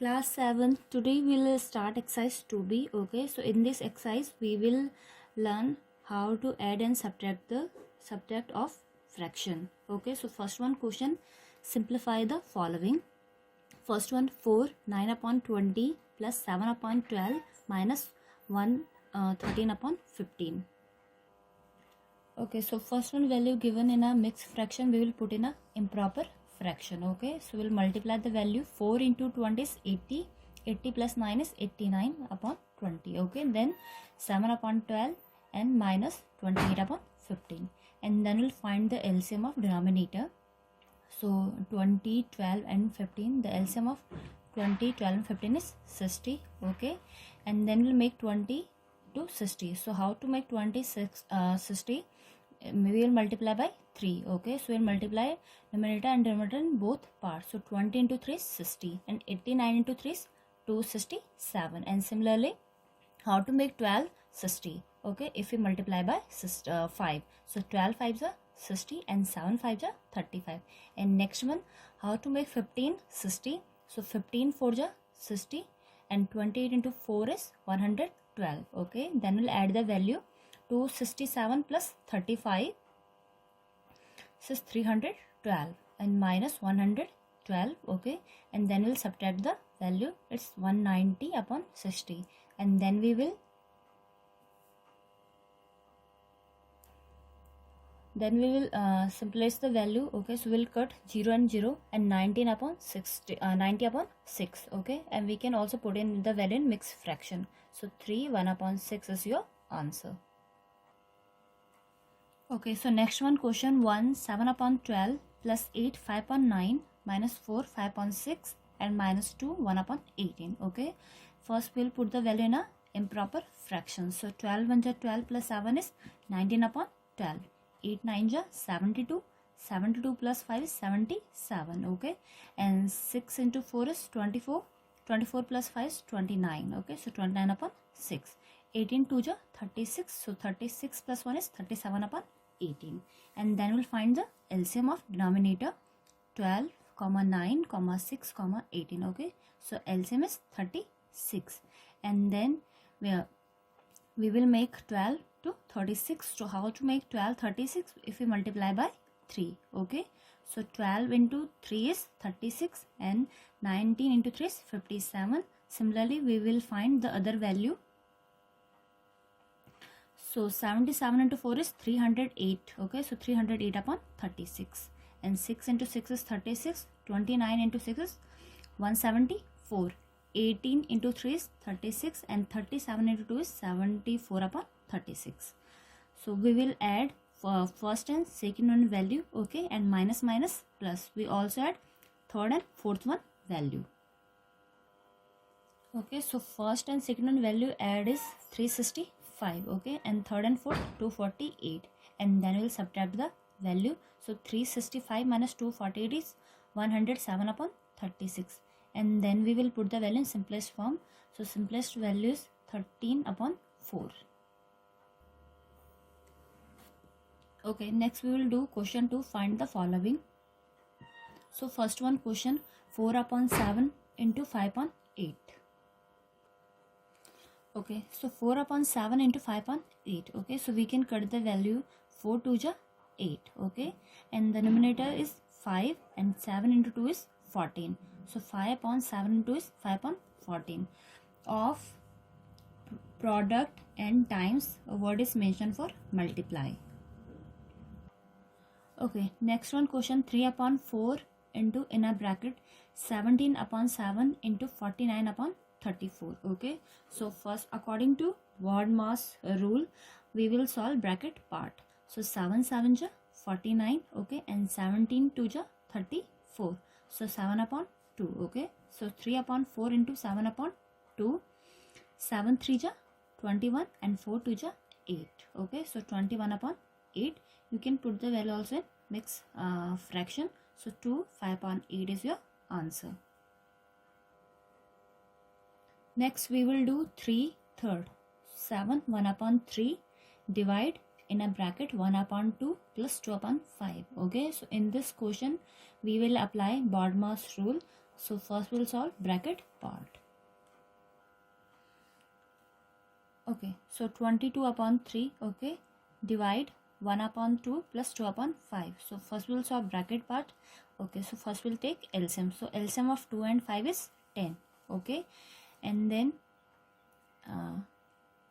Class 7. Today we will start exercise 2b. Okay, so in this exercise we will learn how to add and subtract the subtract of fraction. Okay, so first one question, simplify the following. First one, 4 9 upon 20 plus 7 upon 12 minus 1 13 upon 15. Okay, so first one value given in a mixed fraction, we will put in a improper fraction. Okay, so we'll multiply the value. 4 into 20 is 80. 80 plus 9 is 89 upon 20. Okay, then 7 upon 12 and minus 28 upon 15. And then we'll find the LCM of denominator. So 20, 12 and 15. The LCM of 20, 12 and 15 is 60. Okay, and then we'll make 20 to 60. So how to make 26 60? We will multiply by 3. Okay, so we'll multiply numerator and denominator in both parts. So 20 into 3 is 60 and 89 into 3 is 267. And similarly, how to make 12 60? Okay, if we multiply by 5, so 12 5s are 60 and 7 5s are 35. And next one, how to make 15 60? So 15 4s are 60 and 28 into 4 is 112. Okay, then we'll add the value. 267 plus 35, this is 312 and minus 112. Okay, and then we'll subtract the value. It's 190 upon 60, and then we will simplify the value. Okay, so we'll cut 0 and 0 and 19 upon 60 90 upon 6. Okay, and we can also put in the value in mixed fraction. So 3 1 upon 6 is your answer. Okay, so next one, question 1 7 upon 12 plus 8 5 upon 9 minus 4 5 upon 6 and minus 2 1 upon 18. Okay, first we'll put the value in a improper fraction. So 12 1 is 12 plus 7 is 19 upon 12. 8 9 is 72. 72 plus 5 is 77. Okay, and 6 into 4 is 24. 24 plus 5 is 29. Okay, so 29 upon 6. 18 2 is 36. So 36 plus 1 is 37 upon 18. And then we'll find the LCM of denominator. 12 9 6 18. Okay, so LCM is 36. And then we will make 12 to 36. So how to make 12 36? If we multiply by 3. Okay, so 12 into 3 is 36 and 19 into 3 is 57. Similarly, we will find the other value. So 77 into 4 is 308. Okay, so 308 upon 36. And 6 into 6 is 36. 29 into 6 is 174. 18 into 3 is 36 and 37 into 2 is 74 upon 36. So we will add first and second one value. Okay, and minus minus plus. We also add third and fourth one value. Okay, so first and second one value add is 365. Okay, and third and fourth 248, and then we'll subtract the value. So 365 minus 248 is 107 upon 36, and then we will put the value in simplest form. So simplest value is 13 upon 4. Okay, next we will do question 2, find the following. So first one question, 4 upon 7 into 5 upon 8. Okay, so 4 upon 7 into 5 upon 8. Okay, so we can cut the value. 4 2 is 8. Okay, and the numerator is 5 and 7 into 2 is 14. So 5 upon 7 into 2 is 5 upon 14. Of product and times, a word is mentioned for multiply. Okay, next one, question 3 upon 4 into in a bracket 17 upon 7 into 49 upon 34. Okay, so first according to BODMAS rule, we will solve bracket part. So 7 7 is 49. Okay, and 17 2 is 34. So 7 upon 2. Okay, so 3 upon 4 into 7 upon 2. 7 3 is 21 and 4 2 is 8. Okay, so 21 upon 8. You can put the value also in mixed fraction. So 2 5 upon 8 is your answer. Next we will do 3 third. 7 1 upon 3 divide in a bracket 1 upon 2 plus 2 upon 5. Okay, so in this question we will apply BODMAS rule. So first we'll solve bracket part. Okay, so 22 upon 3, okay, divide 1 upon 2 plus 2 upon 5. So first we'll solve bracket part. Okay, so first we'll take LCM. So LCM of 2 and 5 is 10, okay, and then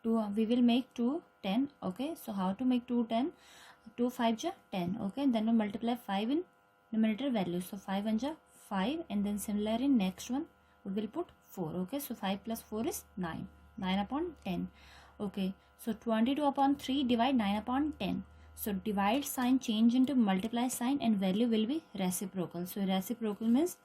we will make 2 10, okay. So how to make 2 10? 2 5 ja 10, okay, and then we multiply 5 in numerator value. So 5 1 ja 5, and then similar in next one we will put 4, okay. So 5 plus 4 is 9, 9 upon 10, okay. So 22 upon 3 divide 9 upon 10. So divide sign change into multiply sign and value will be reciprocal. So reciprocal means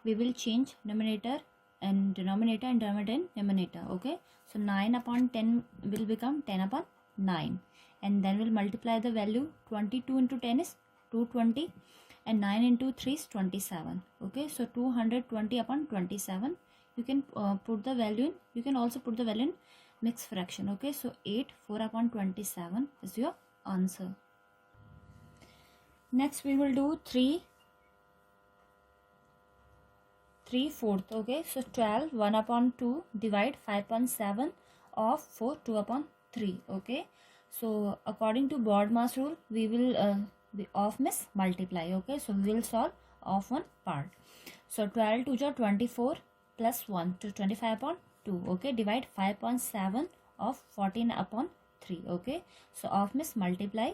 we will change numerator and denominator and denominator and numerator, okay. So 9 upon 10 will become 10 upon 9, and then we'll multiply the value. 22 into 10 is 220, and 9 into 3 is 27, okay. So 220 upon 27, you can put the value in, you can also put the value in mixed fraction, okay. So 8 4 upon 27 is your answer. Next we will do 3 4th, okay. So 12 1 upon 2 divide 5 upon 7 of 4 2 upon 3, okay. So according to BODMAS rule, we will of miss multiply, okay. So we will solve of one part. So 12 2 ja 24 plus 1 to 25 upon 2, okay, divide 5 upon 7 of 14 upon 3, okay. So of miss multiply,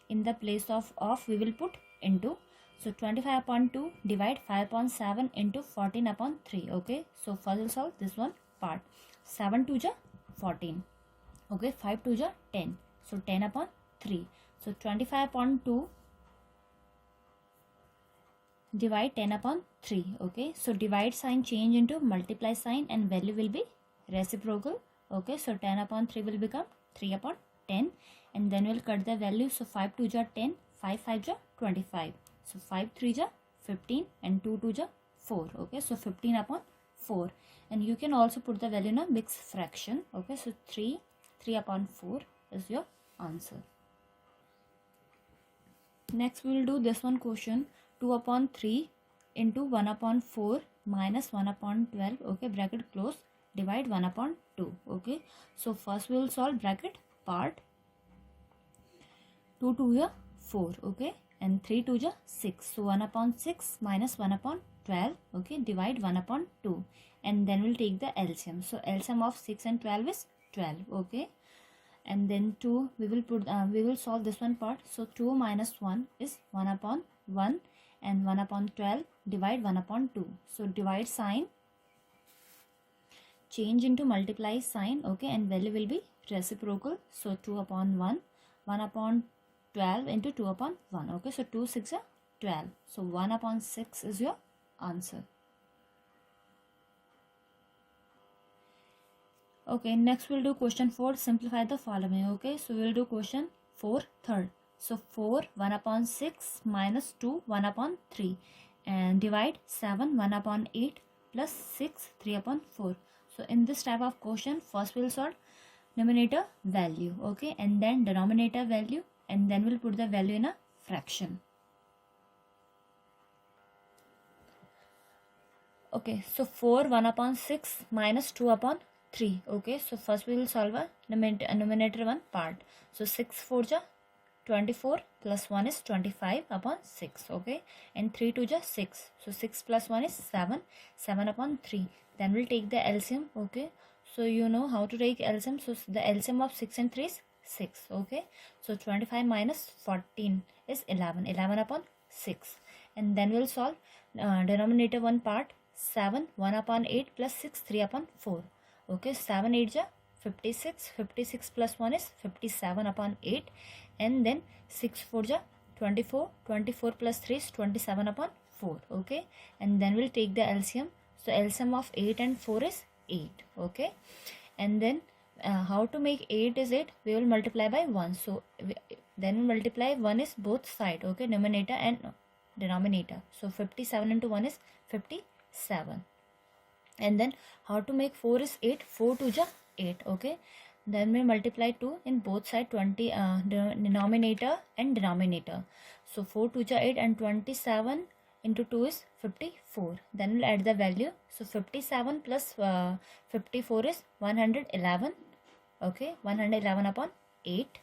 in the place of we will put into. So 25 upon 2 divide 5 upon 7 into 14 upon 3, okay. So first we'll solve this one part. 7 2 ja 14, okay, 5 2 ja 10, so 10 upon 3. So 25 upon 2 divide 10 upon 3, okay. So divide sign change into multiply sign and value will be reciprocal, okay. So 10 upon 3 will become 3 upon 10, and then we'll cut the value. So 5 2 ja 10, 5 5 ja 25, so 5 3 ja 15, and 2 2 ja 4, okay. So 15 upon 4, and you can also put the value in a mixed fraction, okay. So 3 upon 4 is your answer. Next we will do this one question. 2 upon 3 into 1 upon 4 minus 1 upon 12, okay, bracket close, divide 1 upon 2, okay. So first we will solve bracket part. 2 2 ja 4, okay, and 3 2 ja 6. So 1 upon 6 minus 1 upon 12, okay, divide 1 upon 2, and then we'll take the LCM. So LCM of 6 and 12 is 12, okay, and then 2 we will put we will solve this one part. So 2 minus 1 is 1 upon 1, and 1 upon 12 divide 1 upon 2. So divide sign change into multiply sign, okay, and value will be reciprocal. So 2 upon 1, 1 upon 12 into 2 upon 1, okay. So 2 6 are 12, so 1 upon 6 is your answer. Okay, next we'll do question 4. Simplify the following, okay. So we'll do question 4 third. So 4 1 upon 6 minus 2 1 upon 3, and divide 7 1 upon 8 plus 6 3 upon 4. So in this type of question, first we'll solve numerator value, okay, and then denominator value, and then we'll put the value in a fraction. Okay, so 4 1 upon 6 minus 2 upon 3, okay. So first we will solve a numerator one part. So 6 4 ja 24 plus 1 is 25 upon 6, okay, and 3 2 ja 6. So 6 plus 1 is 7, 7 upon 3. Then we'll take the LCM, okay. So you know how to take LCM. So the LCM of 6 and 3 is 6, okay. So 25 minus 14 is 11, 11 upon 6, and then we'll solve denominator one part. 7 1 upon 8 plus 6 3 upon 4, okay. 7 8 ja 56, 56 plus 1 is 57 upon 8, and then 6 4 ja 24, 24 plus 3 is 27 upon 4, okay, and then we'll take the LCM. So LCM of 8 and 4 is 8, okay, and then how to make 8 is 8, we will multiply by 1. So then we multiply 1 is both side, okay, numerator and denominator. So 57 into 1 is 57, and then how to make 4 is 8, 4 2 ja 8, okay. Then we multiply 2 in both side, 20 denominator and denominator. So 4 2 ja 8, and 27 into 2 is 54. Then we'll add the value. So 57 plus 54 is 111. Okay, 111 upon 8.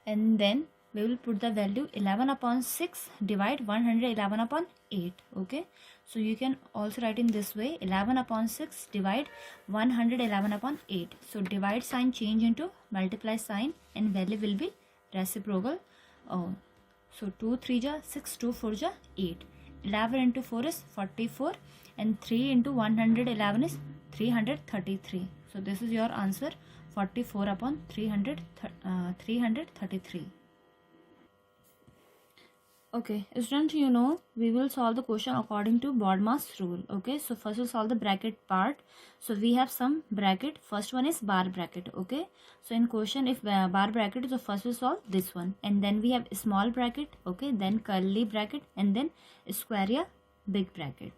And then we will put the value 11 upon 6 divide 111 upon 8. Okay, so you can also write in this way, 11 upon 6 divide 111 upon 8. So divide sign change into multiply sign and value will be reciprocal. Oh, so 2 3 ja 6, 2 4 ja 8. 11 into 4 is 44 and 3 into 111 is 333. So this is your answer, 44 upon 333. Okay, students, you know, we will solve the question according to BODMAS rule. Okay, so first we'll solve the bracket part. So we have some bracket. First one is bar bracket. Okay, so in question, if bar bracket, so first we'll solve this one, and then we have small bracket. Okay, then curly bracket, and then square ya big bracket.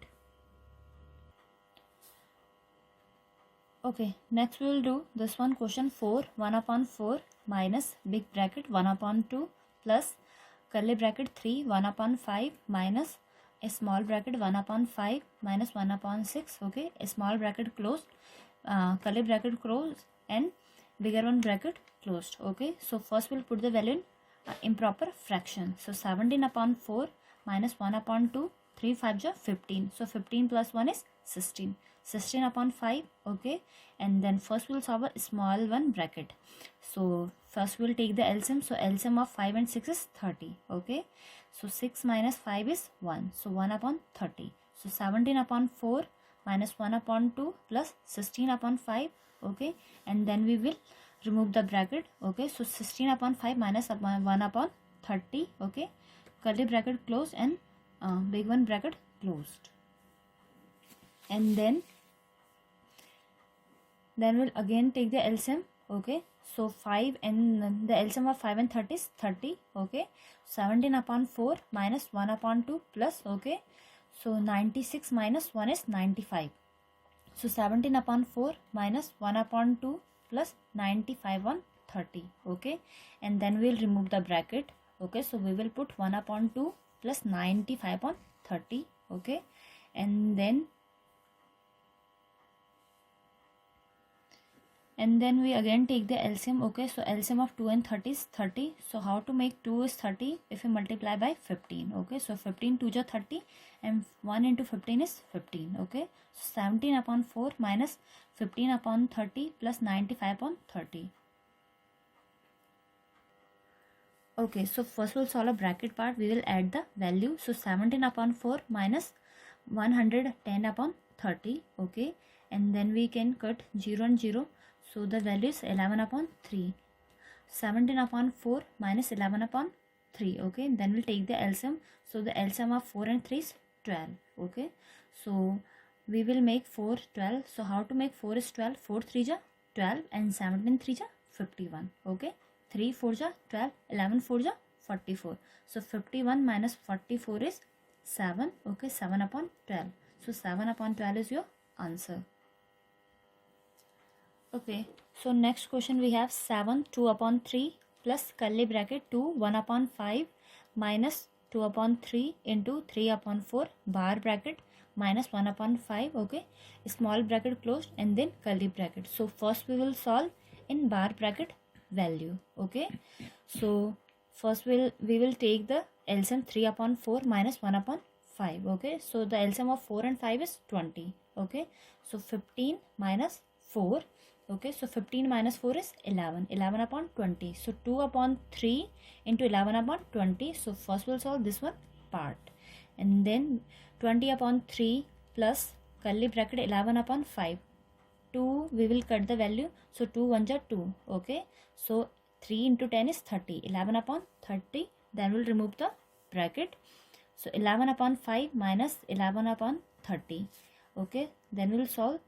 Okay, next we will do this one, question 4, 1 upon 4 minus big bracket 1 upon 2 plus curly bracket 3, 1 upon 5 minus a small bracket 1 upon 5 minus 1 upon 6. Okay, a small bracket closed, curly bracket closed, and bigger one bracket closed. Okay, so first we'll put the value in improper fraction. So 17 upon 4 minus 1 upon 2, 3 5 ja 15. So 15 plus 1 is 16. 16 upon 5. Okay, and then first we'll solve a small one bracket. So first we'll take the LCM. So LCM of 5 and 6 is 30. Okay, so 6 minus 5 is 1. So 1 upon 30. So 17 upon 4 minus 1 upon 2 plus 16 upon 5. Okay, and then we will remove the bracket. Okay, so 16 upon 5 minus 1 upon 30. Okay, curly bracket closed and big one bracket closed. And then we'll again take the LCM. Okay, so 5 and the LCM of 5 and 30 is 30. Okay, 17 upon 4 minus 1 upon 2 plus, okay, so 96 minus 1 is 95. So 17 upon 4 minus 1 upon 2 plus 95 on 30. Okay, and then we'll remove the bracket. Okay, so we will put 1 upon 2 plus 95 upon 30. Okay, and then we again take the LCM. Okay, so LCM of 2 and 30 is 30. So how to make 2 is 30 if we multiply by 15. Okay, so 15 2 ja 30 and 1 into 15 is 15. Okay, so 17 upon 4 minus 15 upon 30 plus 95 upon 30. Okay, so first we'll solve a bracket part. We will add the value. So 17 upon 4 minus 110 upon 30. Okay, and then we can cut 0 and 0. So the value is 11 upon 3. 17 upon 4 minus 11 upon 3. Okay, then we'll take the LCM. So the LCM of 4 and 3 is 12. Okay, so we will make 4 12. So how to make 4 is 12? 4 3 ja 12 and 17 3 ja 51. Okay, 3 4 ja 12, 11 4 ja 44. So 51 minus 44 is 7. Okay, 7 upon 12. So 7 upon 12 is your answer. Okay, so next question we have 7 2 upon 3 plus curly bracket 2 1 upon 5 minus 2 upon 3 into 3 upon 4 bar bracket minus 1 upon 5. Okay, small bracket closed and then curly bracket. So first we will solve in bar bracket value. Okay, so first we will take the LCM 3 upon 4 minus 1 upon 5. Okay, so the LCM of 4 and 5 is 20. Okay, so 15 minus 4. Okay, so 15 minus 4 is 11. 11 upon 20. So 2 upon 3 into 11 upon 20. So first we'll solve this one part. And then 20 upon 3 plus curly bracket 11 upon 5. 2 we will cut the value. So 2 1 ja 2. Okay, so 3 into 10 is 30. 11 upon 30. Then we'll remove the bracket. So 11 upon 5 minus 11 upon 30. Okay, then we'll solve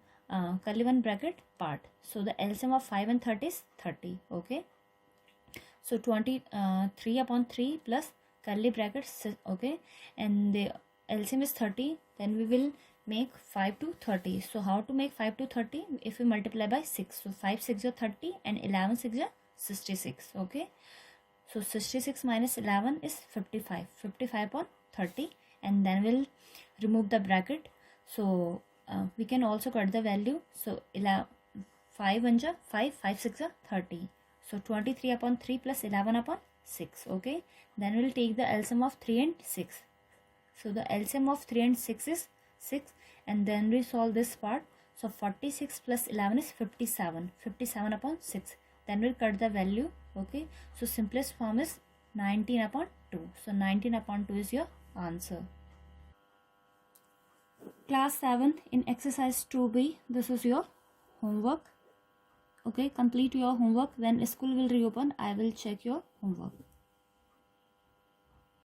curly one bracket part. So the LCM of 5 and 30 is 30. Okay, so 3 upon 3 plus curly bracket. Okay, and the LCM is 30. Then we will make 5 to 30. So how to make 5 to 30? If we multiply by 6. So 5 6 are 30 and 11 6 are 66. Okay, so 66 minus 11 is 55. 55 upon 30, and then we'll remove the bracket. So we can also cut the value. So 5 1 ja 5, 5 6 ja 30. So 23 upon 3 plus 11 upon 6. Okay, then we'll take the LCM of 3 and 6. So the LCM of 3 and 6 is 6, and then we solve this part. So 46 plus 11 is 57. 57 upon 6. Then we'll cut the value. Okay, so simplest form is 19 upon 2. So 19 upon 2 is your answer. Class 7 in exercise 2B, this is your homework. Okay, complete your homework. When school will reopen, I will check your homework.